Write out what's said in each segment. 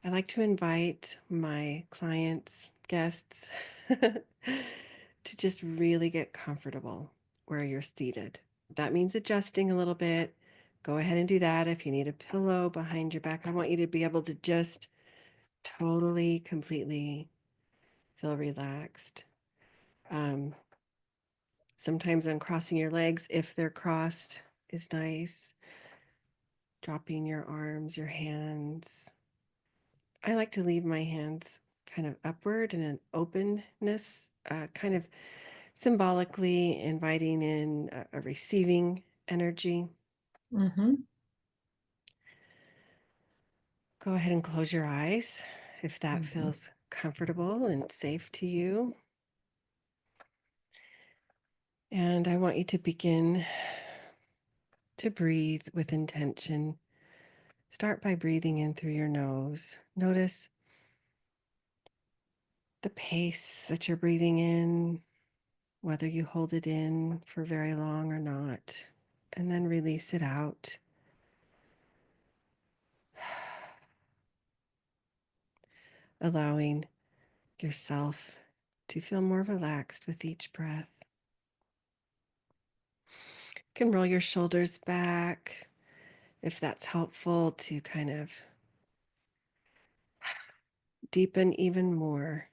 I like to invite my clients, guests, to just really get comfortable where you're seated. That means adjusting a little bit. Go ahead and do that. If you need a pillow behind your back, I want you to be able to just totally, completely feel relaxed. Um, Sometimes uncrossing your legs, if they're crossed, is nice. Dropping your arms, your hands. I like to leave my hands kind of upward in an openness, kind of symbolically inviting in a receiving energy. Mm-hmm. Go ahead and close your eyes if that Mm-hmm. feels comfortable and safe to you. And I want you to begin to breathe with intention. Start by breathing in through your nose. Notice the pace that you're breathing in, whether you hold it in for very long or not, and then release it out. Allowing yourself to feel more relaxed with each breath. You can roll your shoulders back if that's helpful to kind of deepen even more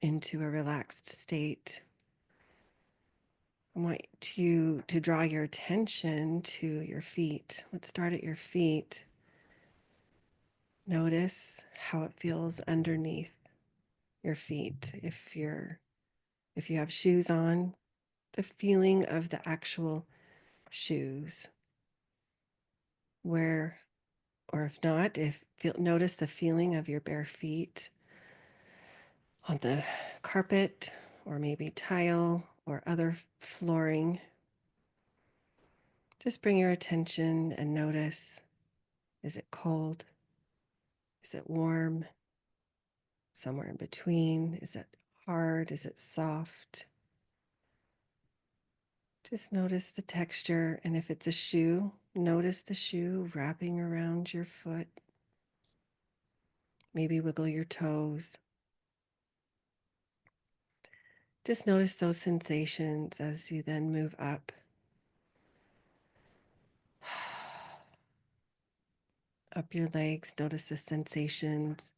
into a relaxed state. I want you to draw your attention to your feet. Let's start at your feet. Notice how it feels underneath your feet. If you have shoes on, the feeling of the actual shoes. Where, or if not, if notice the feeling of your bare feet on the carpet or maybe tile or other flooring. Just bring your attention and notice, is it cold? Is it warm? Somewhere in between? Is it hard? Is it soft? Just notice the texture, and if it's a shoe, notice the shoe wrapping around your foot. Maybe wiggle your toes. Just notice those sensations as you then move up. Up your legs, notice the sensations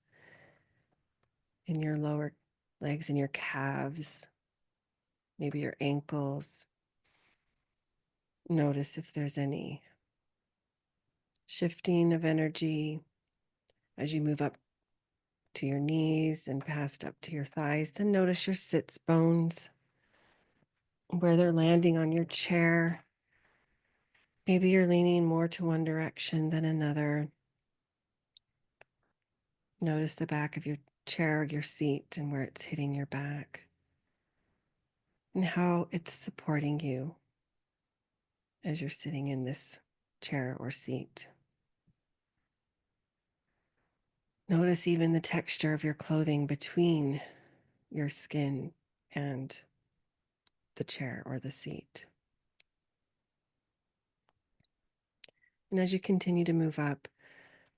in your lower legs and your calves, maybe your ankles. Notice if there's any shifting of energy as you move up to your knees and past up to your thighs. Then notice your sits bones, where they're landing on your chair. Maybe you're leaning more to one direction than another. Notice the back of your chair, your seat, and where it's hitting your back, and how it's supporting you as you're sitting in this chair or seat. Notice even the texture of your clothing between your skin and the chair or the seat. And as you continue to move up,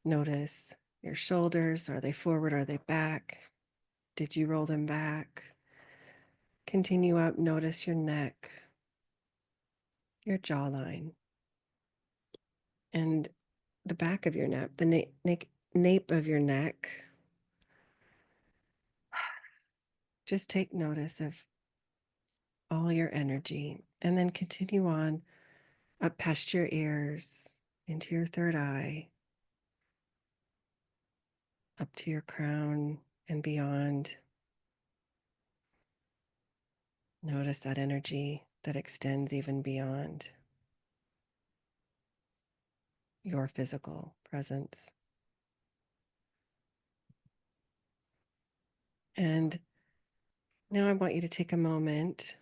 notice your shoulders. Are they forward? Are they back? Did you roll them back? Continue up. Notice your neck, your jawline, and the back of your neck, the nape of your neck. Just take notice of all your energy and then continue on up past your ears, into your third eye, up to your crown and beyond. Notice that energy that extends even beyond your physical presence. And now I want you to take a moment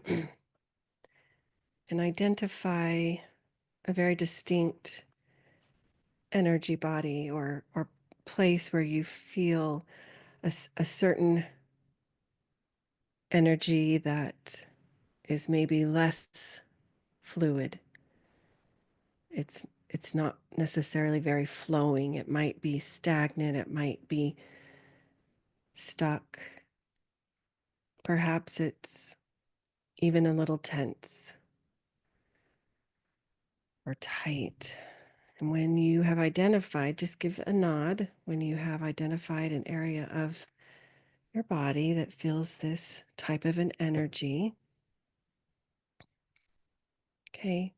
and identify a very distinct energy body or place where you feel a certain energy that is maybe less fluid. It's it's not necessarily very flowing. It might be stagnant, it might be stuck. Perhaps it's even a little tense or tight. And when you have identified, just give a nod when you have identified an area of your body that feels this type of an energy. Okay.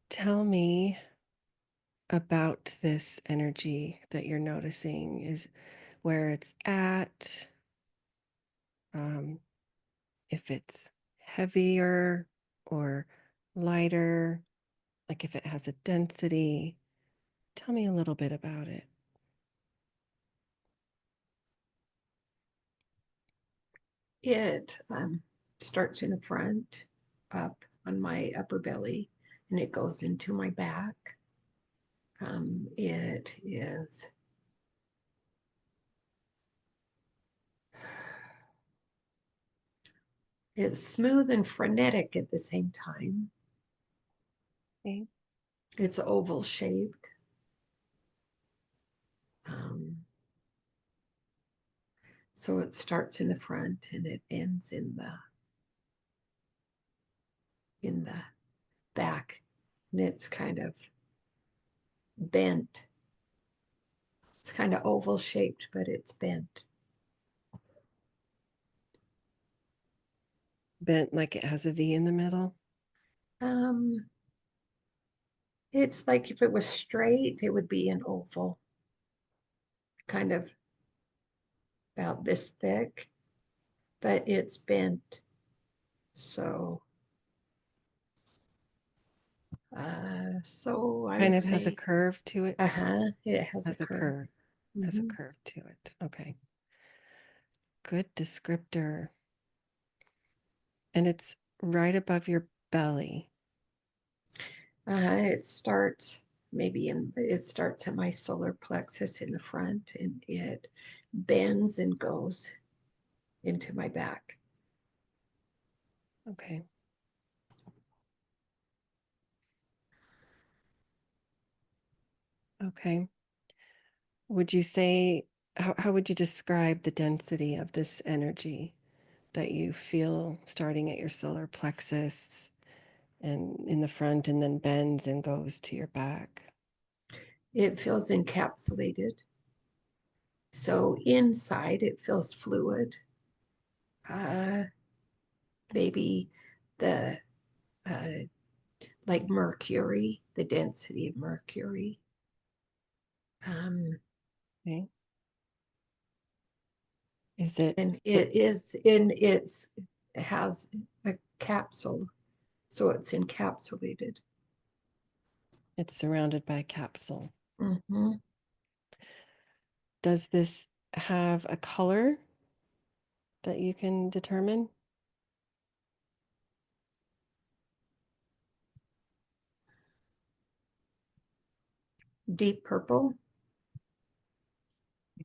Tell me about this energy that you're noticing, is where it's at, um, if it's heavier or lighter, like if it has a density. Tell me a little bit about it. It starts in the front, up on my upper belly, and it goes into my back. It is it's smooth and frenetic at the same time. Okay. It's oval shaped. Um, so it starts in the front and it ends in the back, and it's kind of bent. It's kind of oval shaped, but it's bent. Bent like it has a V in the middle. Um, it's like if it was straight, it would be an oval, kind of about this thick, but it's bent. So, so I Kind would of has a say, curve to it. it has a Has a curve. curve. Has a Mm-hmm. curve to it. Okay. Good descriptor. And it's right above your belly. It starts it starts at my solar plexus in the front, and it bends and goes into my back. Okay. Okay. Would you say, how would you describe the density of this energy that you feel starting at your solar plexus and in the front and then bends and goes to your back? It feels encapsulated. So inside it feels fluid. Uh, Maybe the uh, like mercury, the density of mercury. Um, Okay. Is it, and it it is in its it has a capsule, so it's encapsulated. it's surrounded by a capsule? Mm-hmm. Does this have a color that you can determine? Deep purple,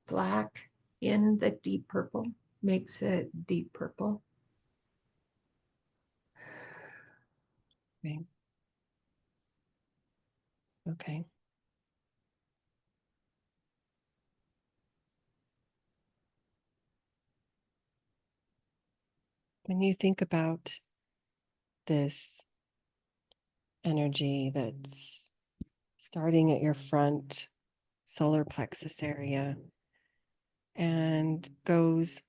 black in the deep purple makes it deep purple. Okay. Okay. When you think about this energy that's starting at your front solar plexus area and goes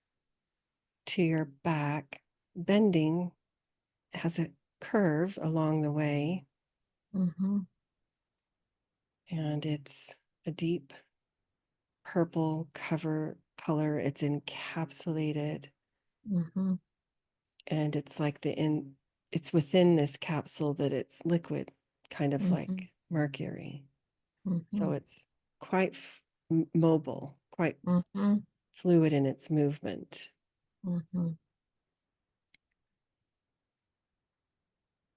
to your back, bending, has a curve along the way, Mm-hmm. and it's a deep purple cover color. It's encapsulated, Mm-hmm. and it's like it's within this capsule that it's liquid, kind of Mm-hmm. like mercury. Mm-hmm. So it's quite mobile, quite Mm-hmm. fluid in its movement. Mm-hmm.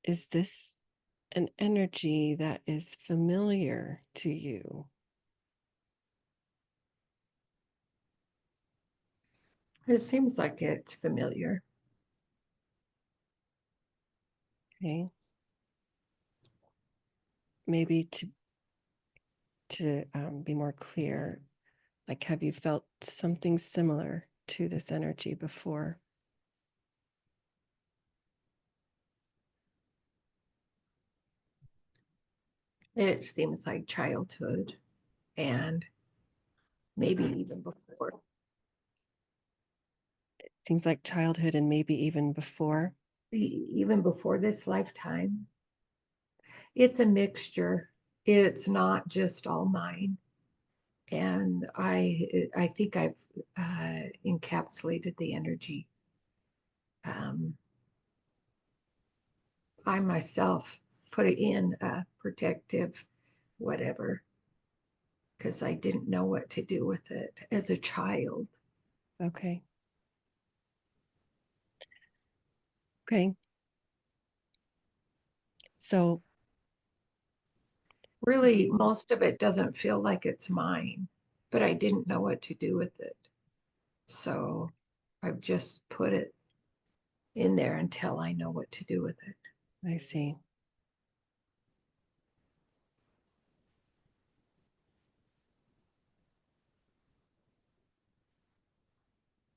Is this an energy that is familiar to you? It seems like it's familiar. Okay. maybe to be more clear, like, have you felt something similar to this energy before? It seems like childhood and maybe even before. Seems like childhood and maybe even before. Even before this lifetime. It's a mixture. It's not just all mine. And I think I've encapsulated the energy. Um, I myself put it in a protective whatever because I didn't know what to do with it as a child. Okay. Okay. So Really, you, most of it doesn't feel like it's mine, but I didn't know what to do with it. So I've just put it in there until I know what to do with it. I see.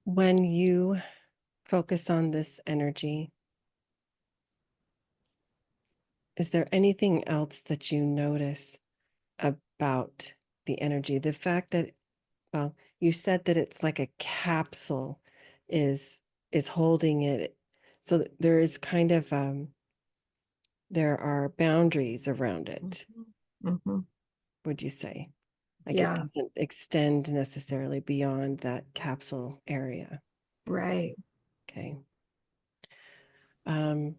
When you focus on this energy, is there anything else that you notice about the energy? The fact that, well, you said that it's like a capsule is is holding it. So there is kind of there are boundaries around it, Mm-hmm. would you say? Like it Yeah, doesn't extend necessarily beyond that capsule area. right. Okay. Um,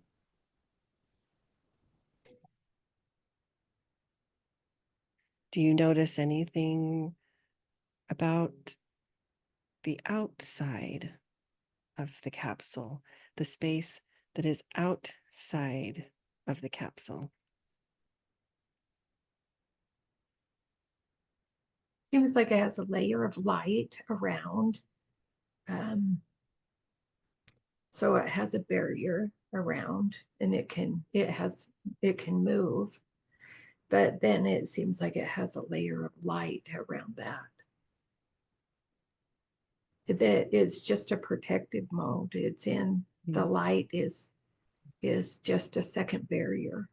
do you notice anything about the outside of the capsule, the space that is outside of the capsule? Seems like it has a layer of light around. Um, so it has a barrier around and it can move, but then it seems like it has a layer of light around that. That is just a protective mode. It's in the light is just a second barrier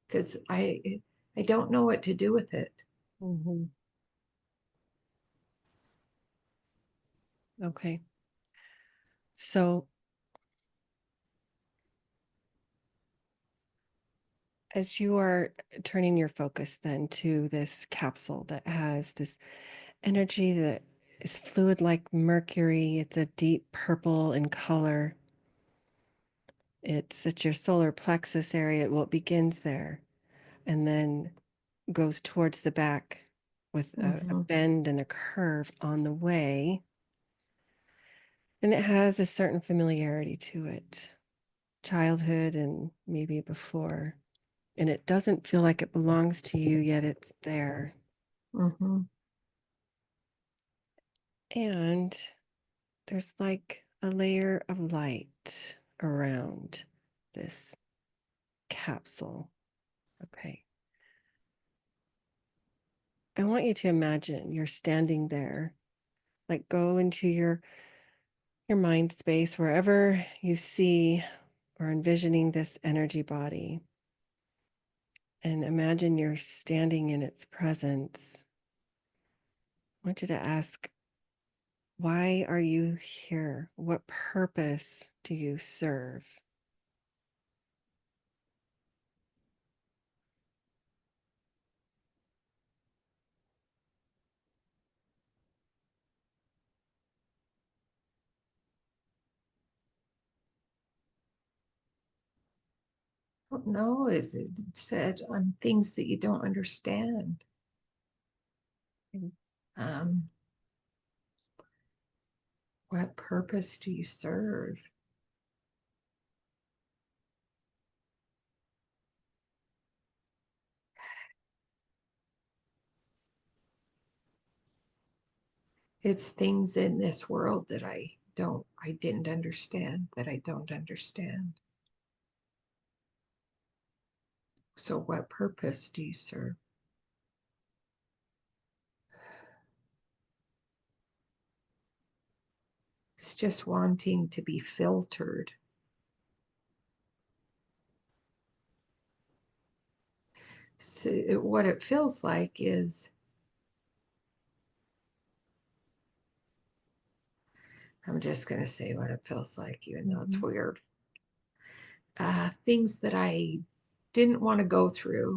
because I don't know what to do with it. Mm-hmm. Okay. So as you are turning your focus then to this capsule that has this energy that is fluid like mercury, it's a deep purple in color. It's at your solar plexus area. Well, it begins there and then goes towards the back with a Mm-hmm. bend and a curve on the way. And it has a certain familiarity to it, childhood and maybe before. And it doesn't feel like it belongs to you, yet it's there. Mm-hmm. And there's like a layer of light around this capsule. Okay. I want you to imagine you're standing there, like go into your mind space wherever you see or envisioning this energy body and imagine you're standing in its presence. I want you to ask, why are you here? What purpose do you serve? No, it said things that you don't understand. Um, what purpose do you serve? It's things in this world that I didn't understand, that I don't understand. So, what purpose do you serve? It's just wanting to be filtered. So, what it feels like is, I'm just going to say what it feels like, even though it's Mhm. weird. Things that I didn't want to go through.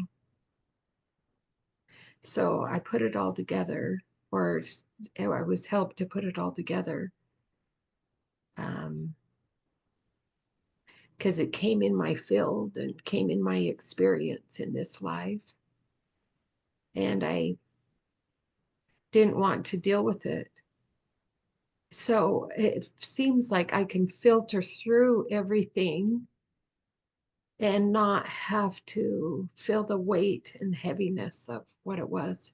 So I put it all together, or I was helped to put it all together. Because it came in my field and came in my experience in this life. And I didn't want to deal with it. So it seems like I can filter through everything and not have to feel the weight and heaviness of what it was.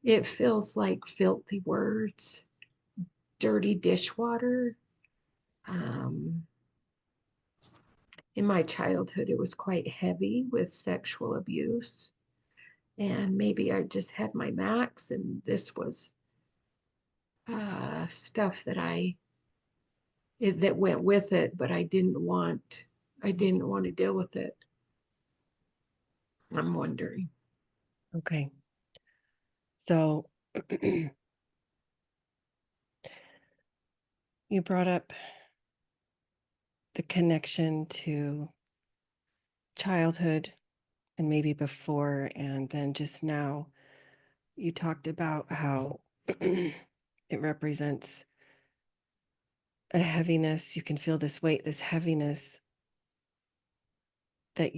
It feels like filthy words, dirty dishwater. Um, in my childhood, it was quite heavy with sexual abuse. And maybe I just had my max, and this was stuff that that went with it, but I didn't want to deal with it. I'm wondering. Okay. So you brought up the connection to childhood and maybe before, and then just now you talked about how it represents a heaviness. You can feel this weight, this heaviness that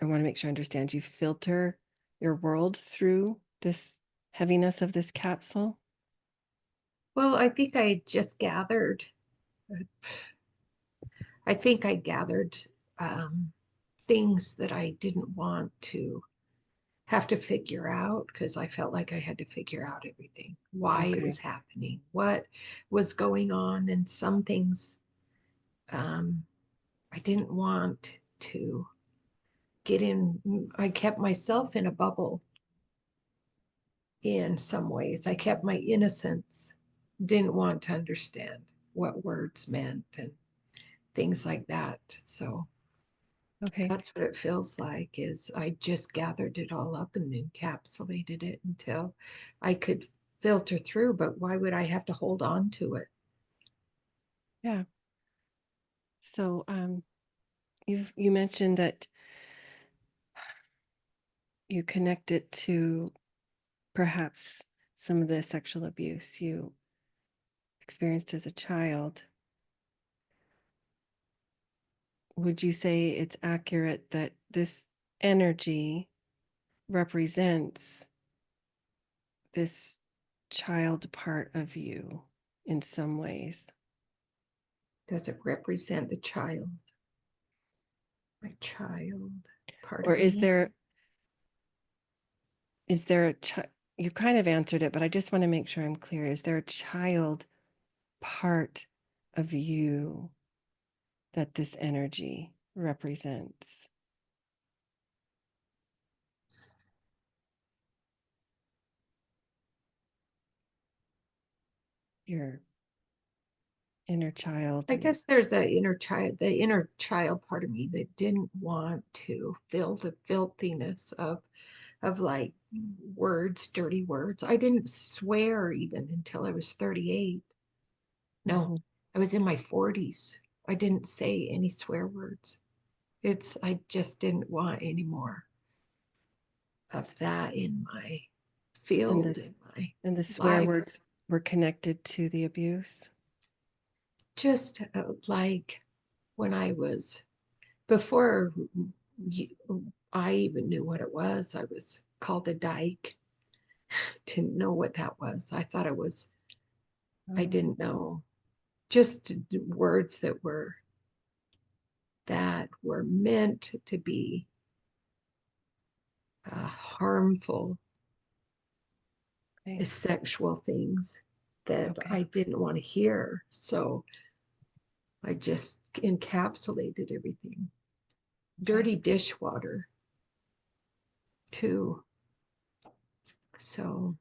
I want to make sure I understand, you filter your world through this heaviness of this capsule. Well, I think I gathered um, things that I didn't want to have to figure out because I felt like I had to figure out everything, why it Okay. was happening, what was going on, and some things um, I didn't want to get in. I kept myself in a bubble in some ways. I kept my innocence, didn't want to understand what words meant and things like that. So Okay. that's what it feels like is I just gathered it all up and encapsulated it until I could filter through, but why would I have to hold on to it? Yeah. So you mentioned that you connect it to perhaps some of the sexual abuse you experienced as a child. Would you say it's accurate that this energy represents this child part of you in some ways? Does it represent the child, my child, part Or of me? is there a you kind of answered it, but I just want to make sure I'm clear. Is there a child part of you that this energy represents? Your inner child, I your guess there's the inner child part of me that didn't want to feel the filthiness of like words, dirty words. I didn't swear even until I was 38. No, Mhm. I was in my 40s. I didn't say any swear words. I just didn't want any more of that in my and field, the in my and the swear life. words were connected to the abuse. Just like when I was, before I even knew what it was, I was called a dyke. Didn't know what that was. I Oh, didn't know. Just words that were meant to be harmful okay, sexual things that okay, I didn't want to hear. So I just encapsulated everything. Okay. dirty dishwater too. So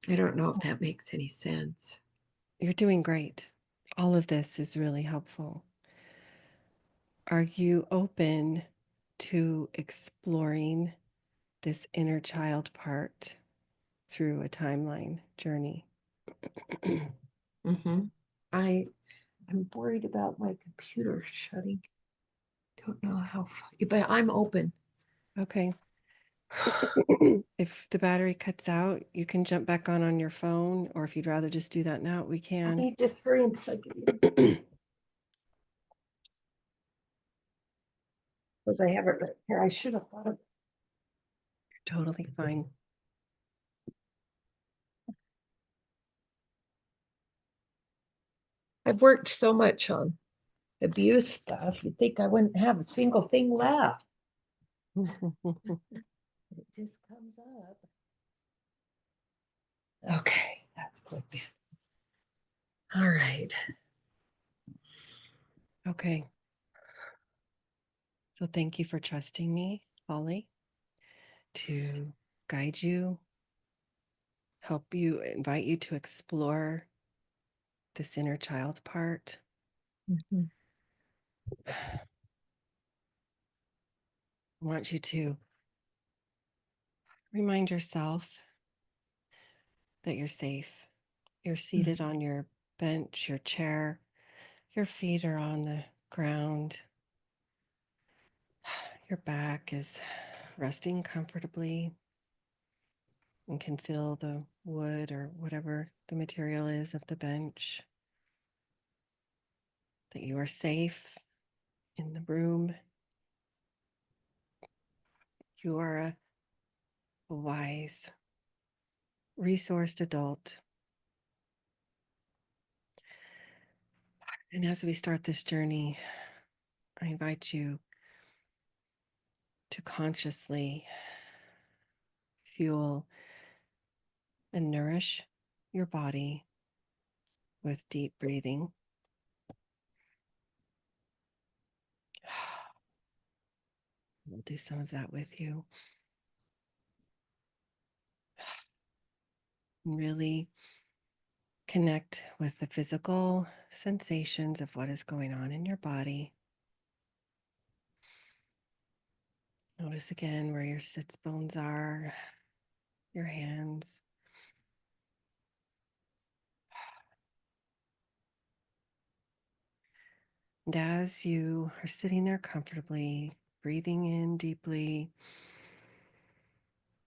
I don't know if that makes any sense. You're doing great. All of this is really helpful. Are you open to exploring this inner child part through a timeline journey? Mm-hmm. I I'm worried about my computer shutting. Don't know how, but I'm open. Okay. If the battery cuts out, you can jump back on your phone, or if you'd rather just do that now, we Let can. me just hurry and plug it in You're because I have it right here. I should have thought of it. totally fine. I've worked so much on abuse stuff. You'd think I wouldn't have a single thing left. It just comes up. Okay, that's good. All right. Okay. So thank you for trusting me, Holly, to guide you, help you, invite you to explore this inner child part. Mhm. I want you to remind yourself that you're safe. You're seated on your bench, your chair, your feet are on the ground, your back is resting comfortably and can feel the wood or whatever the material is of the bench, that you are safe in the room. You are a wise, resourced adult. And as we start this journey, I invite you to consciously fuel and nourish your body with deep breathing. We'll do some of that with you. Really connect with the physical sensations of what is going on in your body. Notice again where your sits bones are, your hands. And as you are sitting there comfortably, breathing in deeply,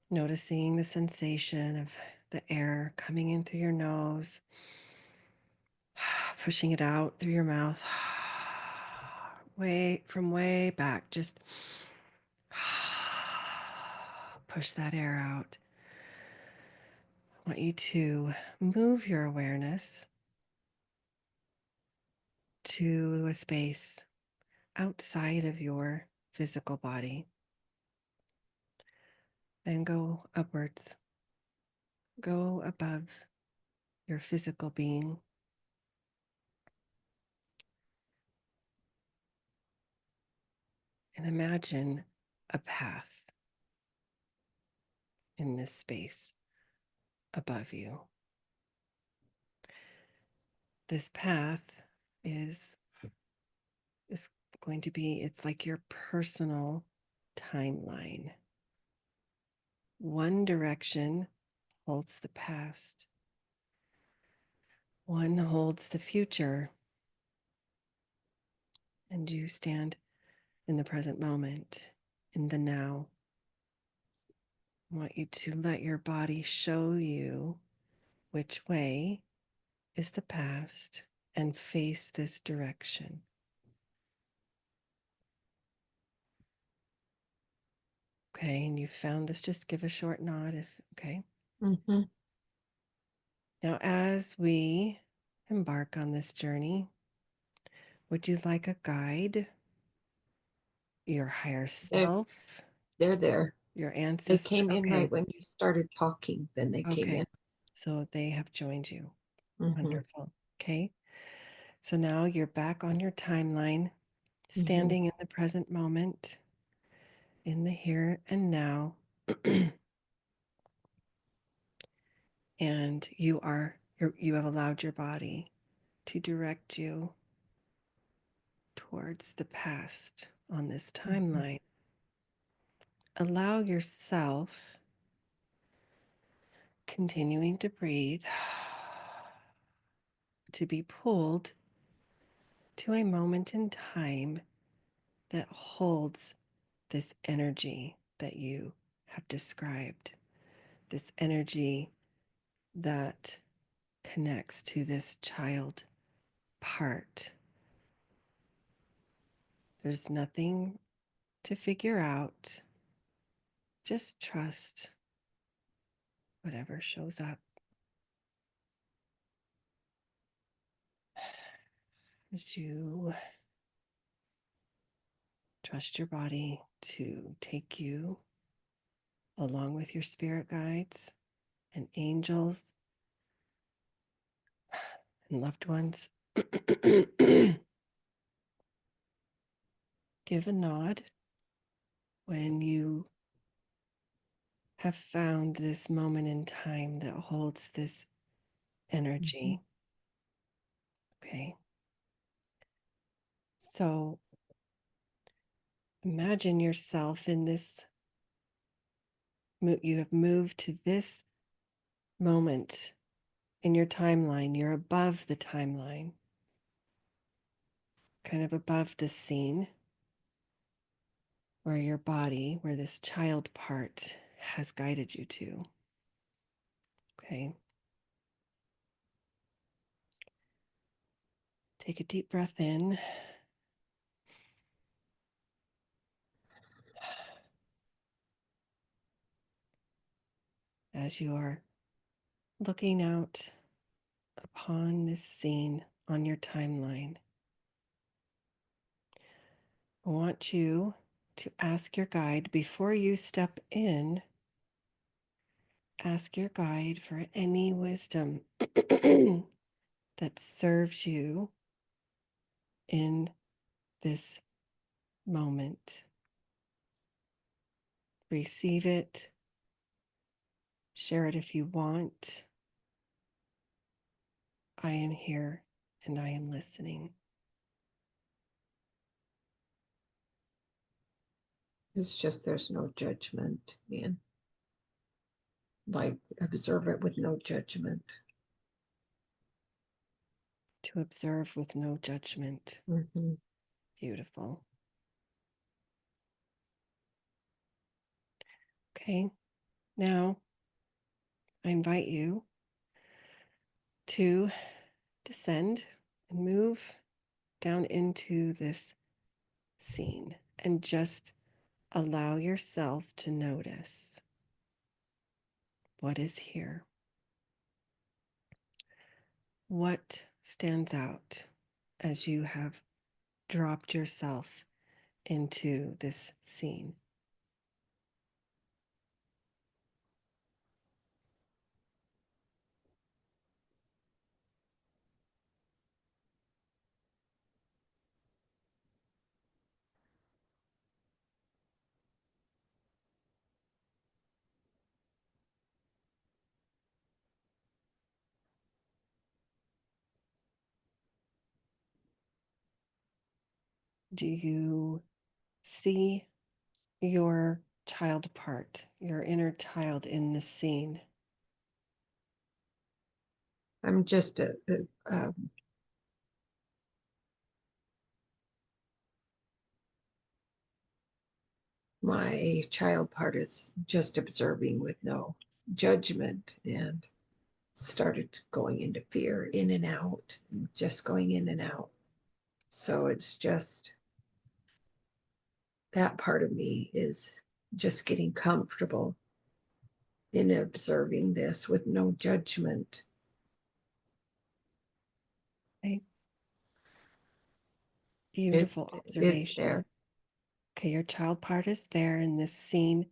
noticing the sensation of the air coming in through your nose, pushing it out through your mouth, way from way back, just push that air out. I want you to move your awareness to a space outside of your physical body and go upwards, go above your physical being, and imagine a path in this space above you. This path is is going to be, it's like your personal timeline. One direction holds the past, one holds the future, and you stand in the present moment, in the now. I want you to let your body show you which way is the past and face this direction. Okay, and you found this, just give a short nod if, okay. Mm-hmm. Now, as we embark on this journey, would you like a guide, your higher They're, self, they're there. your They ancestor? came in right Okay, when you started talking. Then they came okay. in. So they have joined you. Mm-hmm. Wonderful. Okay. So now you're back on your timeline. Hmm. standing in the present moment, in the here and now. And you have allowed your body to direct you towards the past on this Hmm. timeline. Allow yourself, continuing to breathe, to be pulled to a moment in time that holds this energy that you have described, this energy that connects to this child part. There's nothing to figure out. Just trust whatever shows up. As you trust your body to take you along with your spirit guides and angels and loved ones. Give a nod when you have found this moment in time that holds this Hmm. energy. Okay. So imagine yourself in this, you have moved to this moment in your timeline. You're above the timeline, kind of above the scene where your body, where this child part has guided you to. Okay. Take a deep breath in as you are looking out upon this scene on your timeline. I want you to ask your guide before you step in, ask your guide for any wisdom that serves you in this moment. Receive it, share it if you want. I am here and I am listening. It's just there's no judgment, and like observe it with no judgment. To observe with no judgment. Hmm. Beautiful. Okay, now I invite you to descend and move down into this scene and just allow yourself to notice what is here. What stands out as you have dropped yourself into this scene? Do you see your child part, your inner child in this scene? I'm just my child part is just observing with no judgment, and started going into fear, in and out, just going in and out. So it's just that part of me is just getting comfortable in observing this with no judgment. Okay, It's beautiful it's observation. there. Okay, your child part is there in this scene,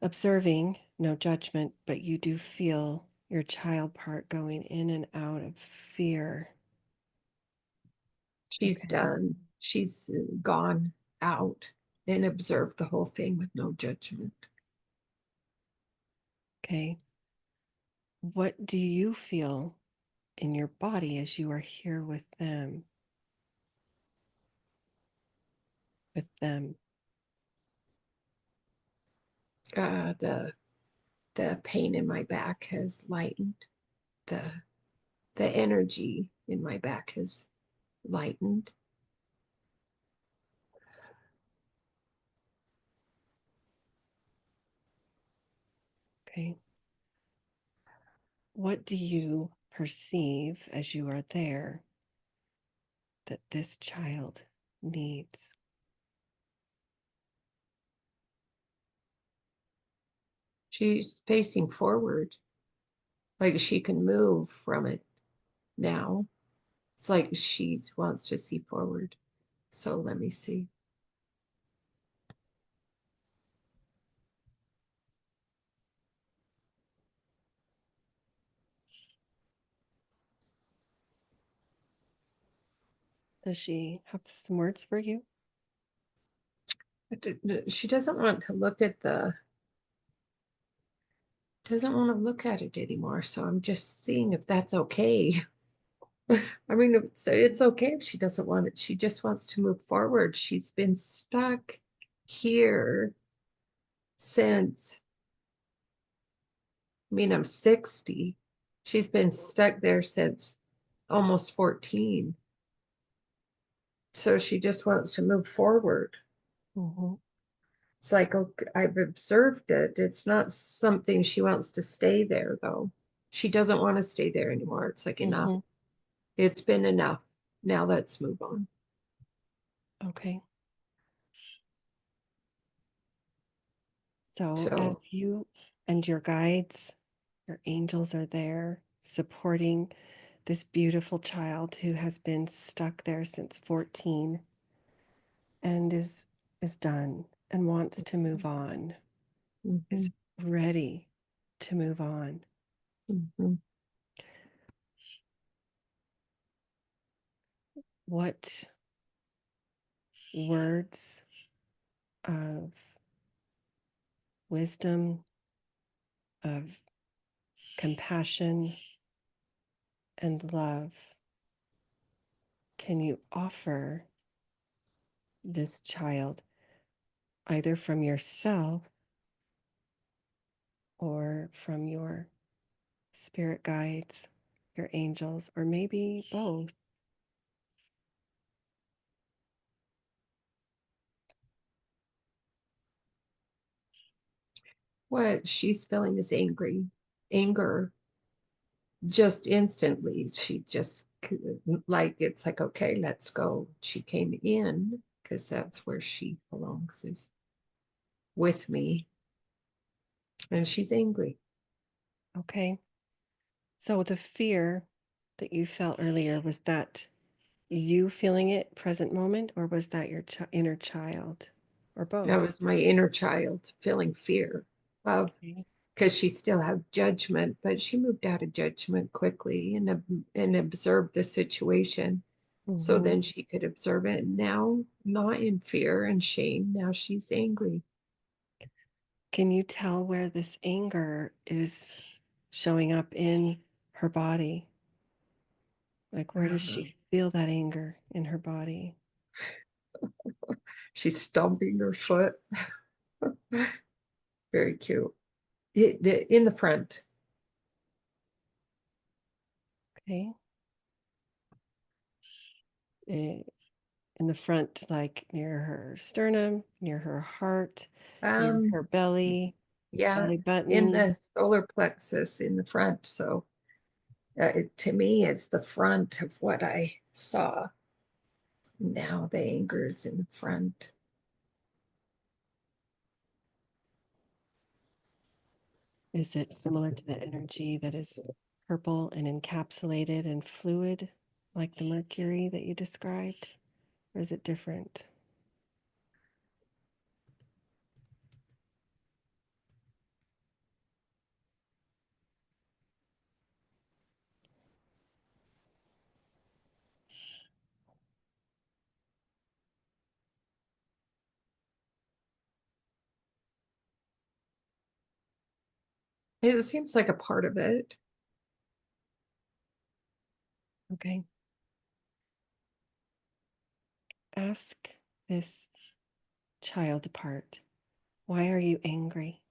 observing, no judgment, but you do feel your child part going in and out of fear. She's Okay. done. she's gone out and observed the whole thing with no judgment. Okay. What do you feel in your body as you are here with them? With them. The pain in my back has lightened. The the energy in my back has lightened. Okay. What do you perceive as you are there that this child needs? She's facing forward, like she can move from it now. It's like she wants to see forward. So let me see. Does she have some words for you? She doesn't want to look at it anymore. So I'm just seeing if that's okay. I mean, it's okay if she doesn't want it. She just wants to move forward. She's been stuck here since, I mean, I'm 60. She's been stuck there since almost 14. So she just wants to move forward. Mm-hmm. It's like, okay, I've observed it. It's not something she wants to stay there, though. She doesn't want to stay there anymore. It's like, enough. Mm-hmm. It's been enough. Now let's move on. Okay. So, So as you and your guides, your angels are there supporting this beautiful child who has been stuck there since 14 and is done and wants to move on, mhm, is ready to move on. mhm. What words of wisdom, of compassion and love can you offer this child, either from yourself or from your spirit guides, your angels, or maybe both? What she's feeling is anger, just instantly. She just like, it's like, okay, let's go. She came in because that's where she belongs, is with me, and she's angry. Okay. So the fear that you felt earlier, was that you feeling it present moment, or was that your inner child, or That both? was my inner child feeling fear of, Okay. because she still had judgment, but she moved out of judgment quickly and observed the situation. So Hmm. then she could observe it. Now, not in fear and shame, now she's angry. Can you tell where this anger is showing up in her body? Like, where does Uh, she feel that anger in her body? she's stomping her foot. Very cute. In the front. Okay. In the front, like near her sternum, near her heart, near Um, her belly, yeah, belly in button. the solar plexus in the front. So to me, it's the front of what I saw. Now the anger is in the front. Is it similar to the energy that is purple and encapsulated and fluid, like the Mercury that you described? Or is it different? It seems like a part of it. Okay. Ask this child apart. Why are you angry?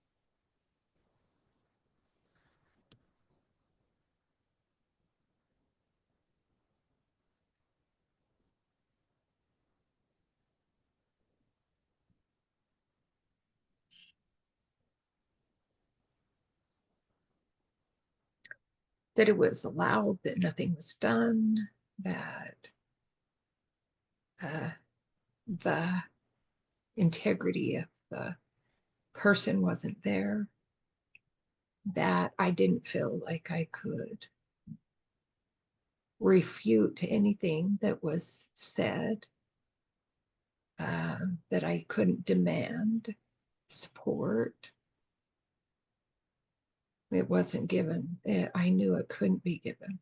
That it was allowed, that nothing was done, that uh, the integrity of the person wasn't there, that I didn't feel like I could refute anything that was said, that I couldn't demand support. It wasn't given. I knew it couldn't be given.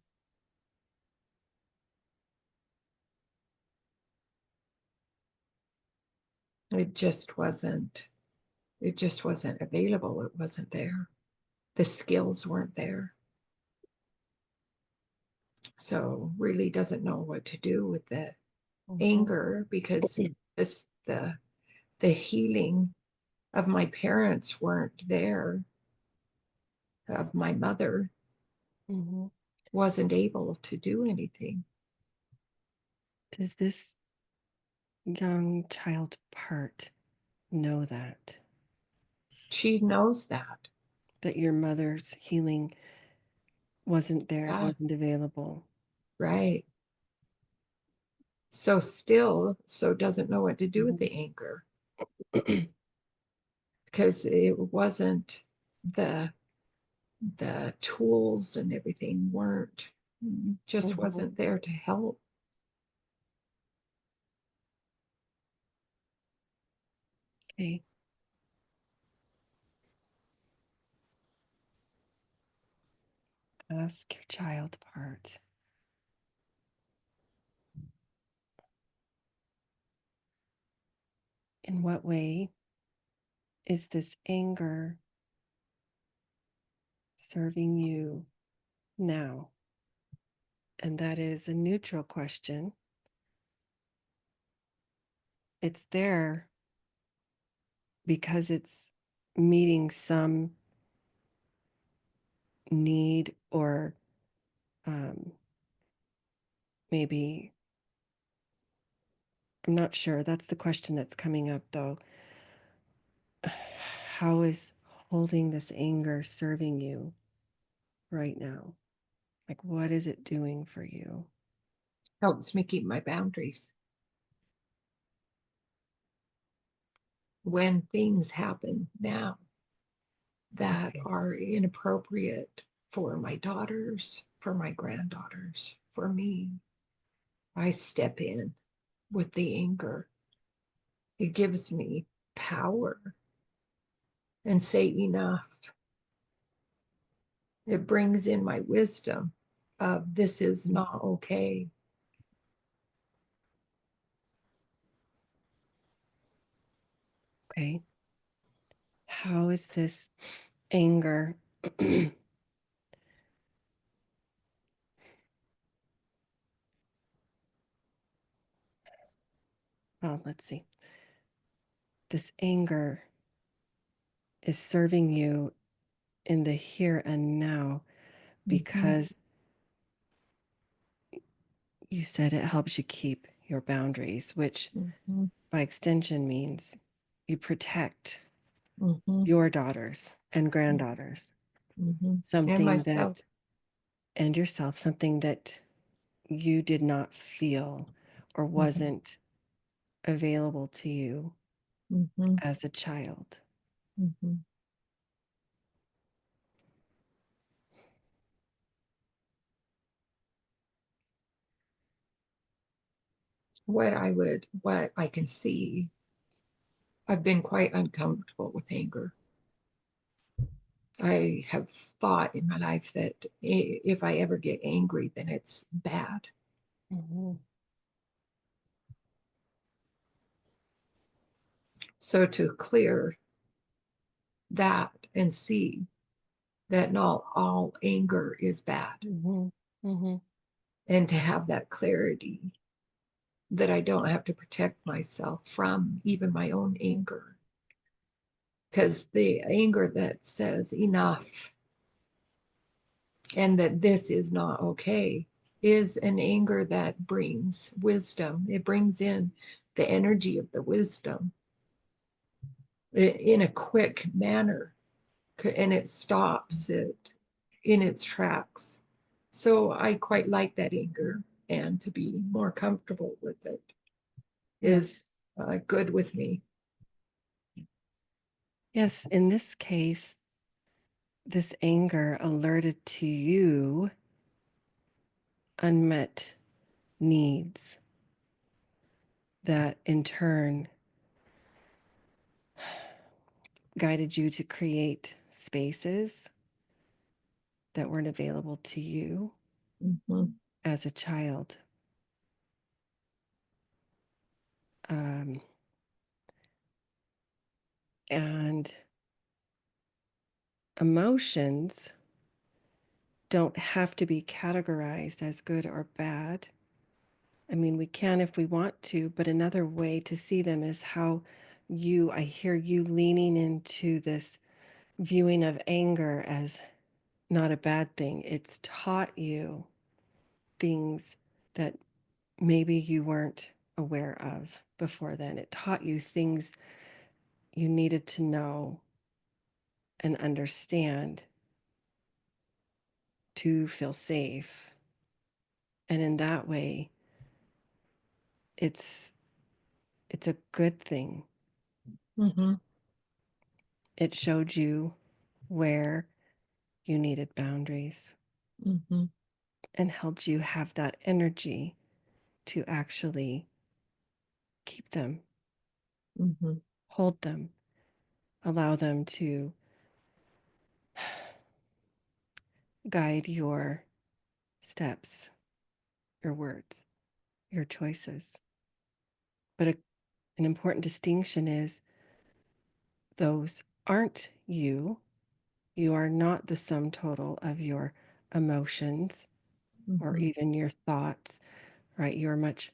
It just wasn't. It just wasn't available. It wasn't there. The skills weren't there. So really doesn't know what to do with the Mhm. anger because this the healing of my parents weren't there, of my mother Mhm. wasn't able to do anything. Does this young child part know She knows that. that your mother's healing wasn't there, it Yeah, wasn't available? right. So still, so doesn't know what to do with Mhm. the anger because it wasn't the the tools and everything weren't just Mhm. wasn't there to help. Okay. Ask your child part. In what way is this anger serving you now? And that is a neutral question. It's there because it's meeting some need or um, maybe, I'm not sure. That's the question that's coming up, though. How is holding this anger serving you right now? Like, what is it doing for you? Helps me keep my boundaries. When things happen now that Okay. are inappropriate for my daughters, for my granddaughters, for me, I step in with the anger. It gives me power and say enough. It brings in my wisdom of this is Mhm. not okay. Okay. How is this anger? Oh, let's see. This anger is serving you in the here and now Mm-hmm, because you said it helps you keep your boundaries, which mm-hmm, by extension means you protect mm-hmm, your daughters and granddaughters, mm-hmm. And something myself. that, and yourself, something that you did not feel or Mm-hmm, wasn't available to you mm-hmm, as a child. mm-hmm. What I can see, I've been quite uncomfortable with anger. I have thought in my life that if I ever get angry, then it's bad. Mhm. So to clear that and see that not all anger is bad, Mhm. Mhm. and to have that clarity that I don't have to protect myself from even my own anger. Because the anger that says enough and that this is not okay is an anger that brings wisdom. It brings in the energy of the wisdom in a quick manner, and it stops it in its tracks. So I quite like that anger, and to be more comfortable with it is Yes. good with me. Yes, in this case, this anger alerted to you unmet needs that in turn guided you to create spaces that weren't available to you Mhm, as a child. Um, and emotions don't have to be categorized as good or bad. I mean, we can if we want to, but another way to see them is how I hear you leaning into this viewing of anger as not a bad thing. It's taught you things that maybe you weren't aware of before then. It taught you things you needed to know and understand to feel safe. And in that way, it's it's a good thing. mhm, It showed you where you needed boundaries mhm, and helped you have that energy to actually keep them, mhm, hold them, allow them to guide your steps, your words, your choices. But an important distinction is those aren't you. You are not the sum total of your emotions or mhm, even your thoughts, right? You're much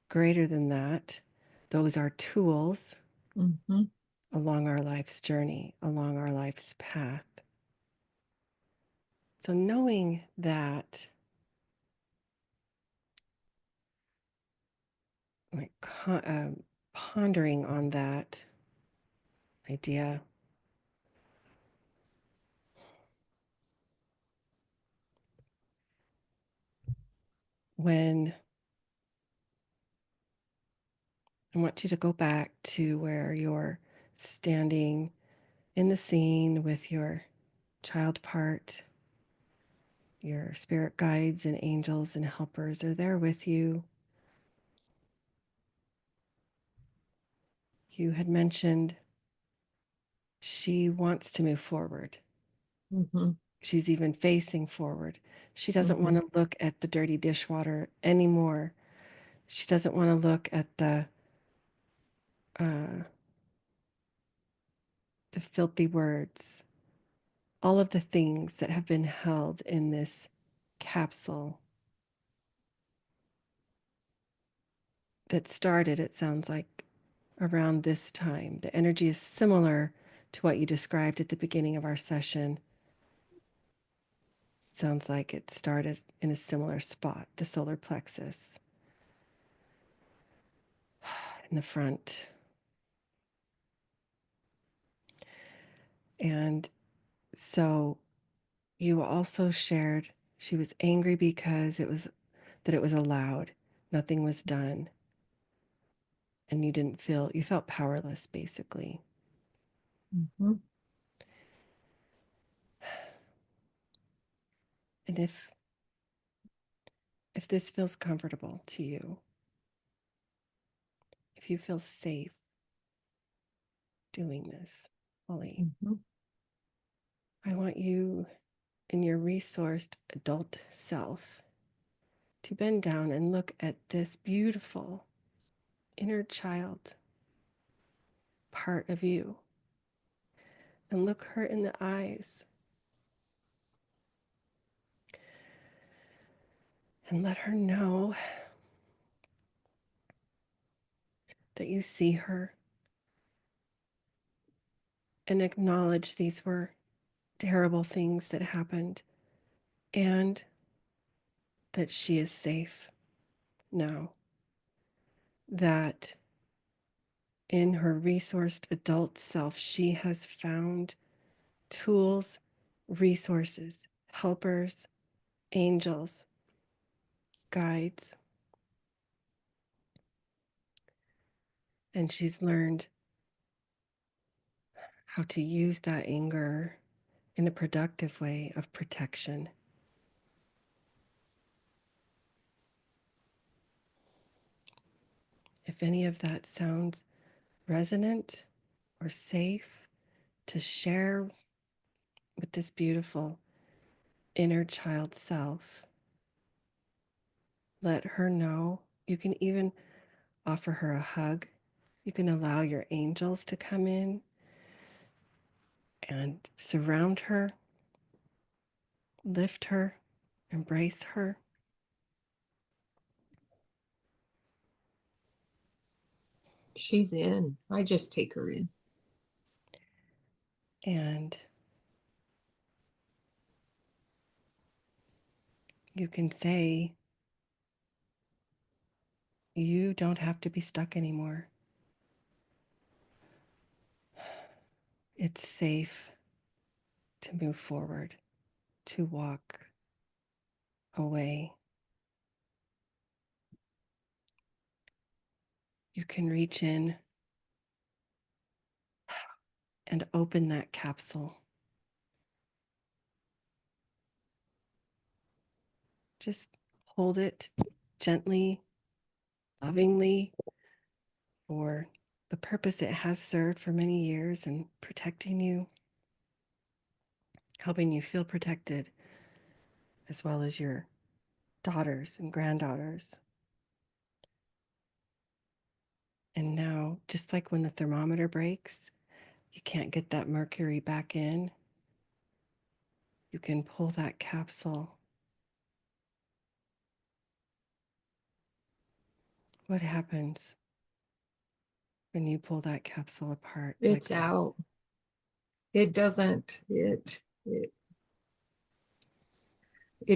greater than that. Those are tools mhm, along our life's journey, along our life's path. So, knowing that, like, pondering on that idea, when I want you to go back to where you're standing in the scene with your child part, your spirit guides and angels and helpers are there with you. You had mentioned she wants to move forward. mhm, She's even facing forward. She doesn't want mhm, to look at the dirty dishwater anymore. She doesn't want to look at uh, the filthy words, all of the things that have been held in this capsule that started, it sounds like, around this time. The energy is similar to what you described at the beginning of our session. It sounds like it started in a similar spot, the solar plexus in the front. And so you also shared she was angry because it was allowed. Nothing was done. And you felt powerless basically. mhm, And if this feels comfortable to you, if you feel safe doing this, Holly, mhm, I want you in your resourced adult self to bend down and look at this beautiful inner child part of you and look her in the eyes and let her know that you see her and acknowledge these were terrible things that happened and that she is safe now, that in her resourced adult self, she has found tools, resources, helpers, angels, guides, and she's learned how to use that anger in a productive way of protection. If any of that sounds resonant or safe to share with this beautiful inner child self, let her know. You can even offer her a hug. You can allow your angels to come in and surround her, lift her, embrace her, She's in. I just take her in. and you can say, you don't have to be stuck anymore. It's safe to move forward, to walk away. You can reach in and open that capsule. Just hold it gently, lovingly, for the purpose it has served for many years and protecting you, helping you feel protected, as well as your daughters and granddaughters. And now, just like when the thermometer breaks, you can't get that mercury back in, you can pull that capsule. What happens when you pull that capsule apart It's like that? out. It doesn't, it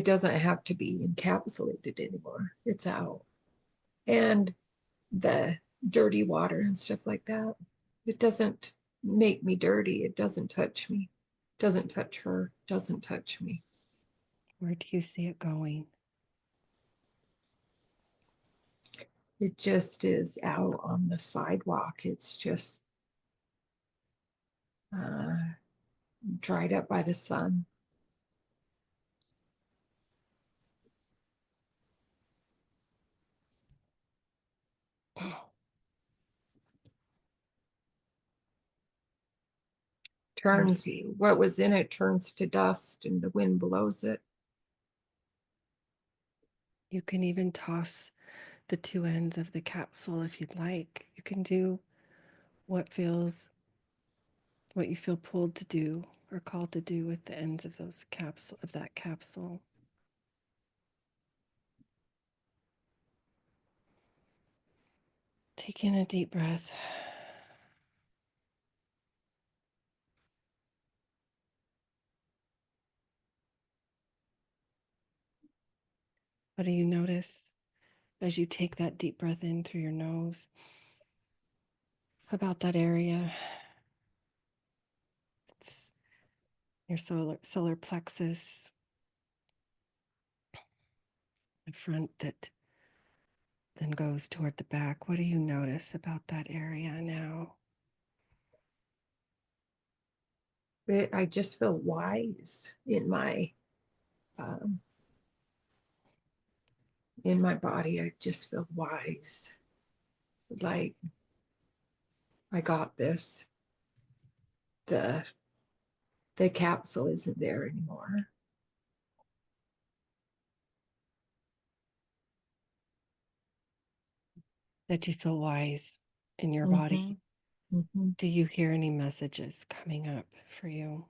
doesn't have to be encapsulated anymore. It's out. And the dirty water and stuff like that, it doesn't make me dirty. It doesn't touch me. Doesn't touch her. Doesn't touch me. Where do you see it going? It just is out on the sidewalk. It's just uh, dried up by the sun. Your Turns, feet. what was in it turns to dust and the wind blows it. You can even toss the two ends of the capsule if you'd like. You can do what feels, what you feel pulled to do or called to do with the ends of those capsule of that capsule. Take in a deep breath. What do you notice as you take that deep breath in through your nose about that area? It's your solar plexus, the front that then goes toward the back. What do you notice about that area now? I just feel wise um, in my body. I just feel wise, like I got this. The the capsule isn't there anymore. That you feel wise in your Mm-hmm. body. Mm-hmm. Do you hear any messages coming up for you?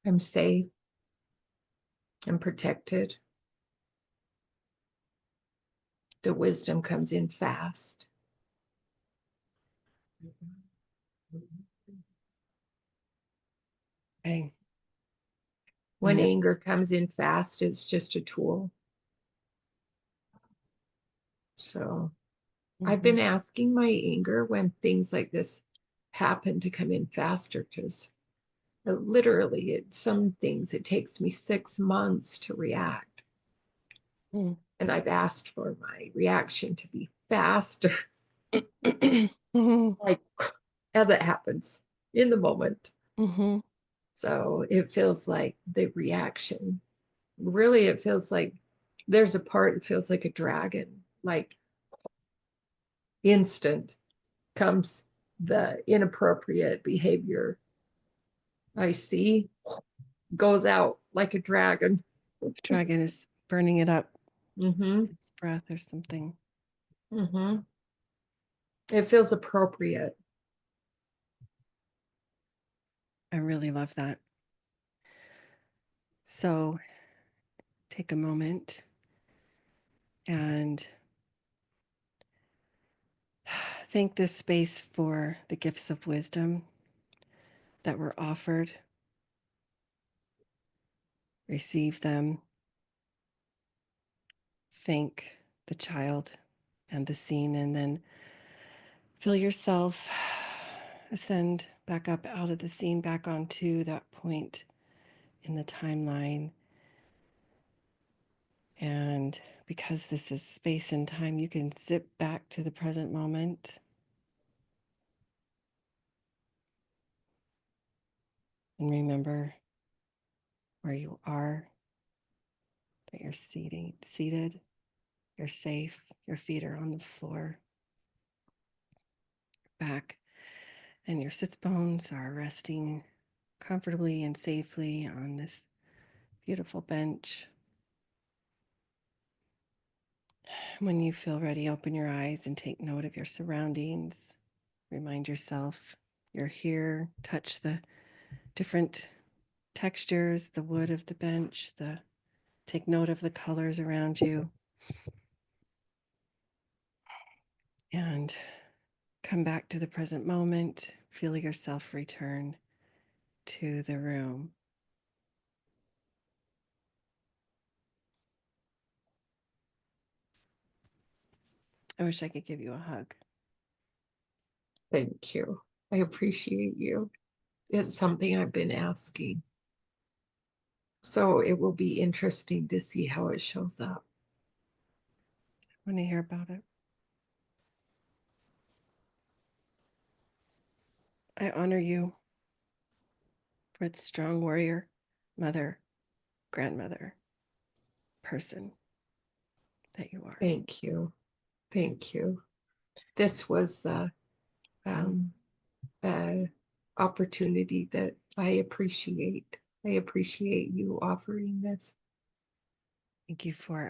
I'm safe. I'm protected. The wisdom comes in fast. Okay. When When it, anger comes in fast, it's just a tool. So I've mhm, been asking my anger when things like this happen to come in faster because literally, some things it takes me 6 months to react. mm. And I've asked for my reaction to be faster, Mhm, like as it happens in the moment. mhm. So it feels like the reaction, really, it feels like there's a part, it feels like a dragon, like instant comes the inappropriate behavior I see, goes out like a dragon. The dragon is burning it up Mm-hmm. with its breath or something. Mm-hmm. It feels appropriate. I really love that. So take a moment and thank this space for the gifts of wisdom that were offered. Receive them. Thank the child and the scene, and then feel yourself ascend back up out of the scene, back onto that point in the timeline. And because this is space and time, you can zip back to the present moment and remember where you are, that you're seated, you're safe, your feet are on the floor, back, and your sits bones are resting comfortably and safely on this beautiful bench. When you feel ready, open your eyes and take note of your surroundings. Remind yourself you're here. Touch the different textures, the wood of the bench, take note of the colors around you, and come back to the present moment. Feel yourself return to the room. I wish I could give you a hug. Thank you. I appreciate you. It's something I've been asking. So it will be interesting to see how it shows up. I want to hear about it. I honor you for the strong warrior, mother, grandmother, person that you are. Thank you. Thank you. This was Mm. um, opportunity that I appreciate. I appreciate you offering this. Thank you for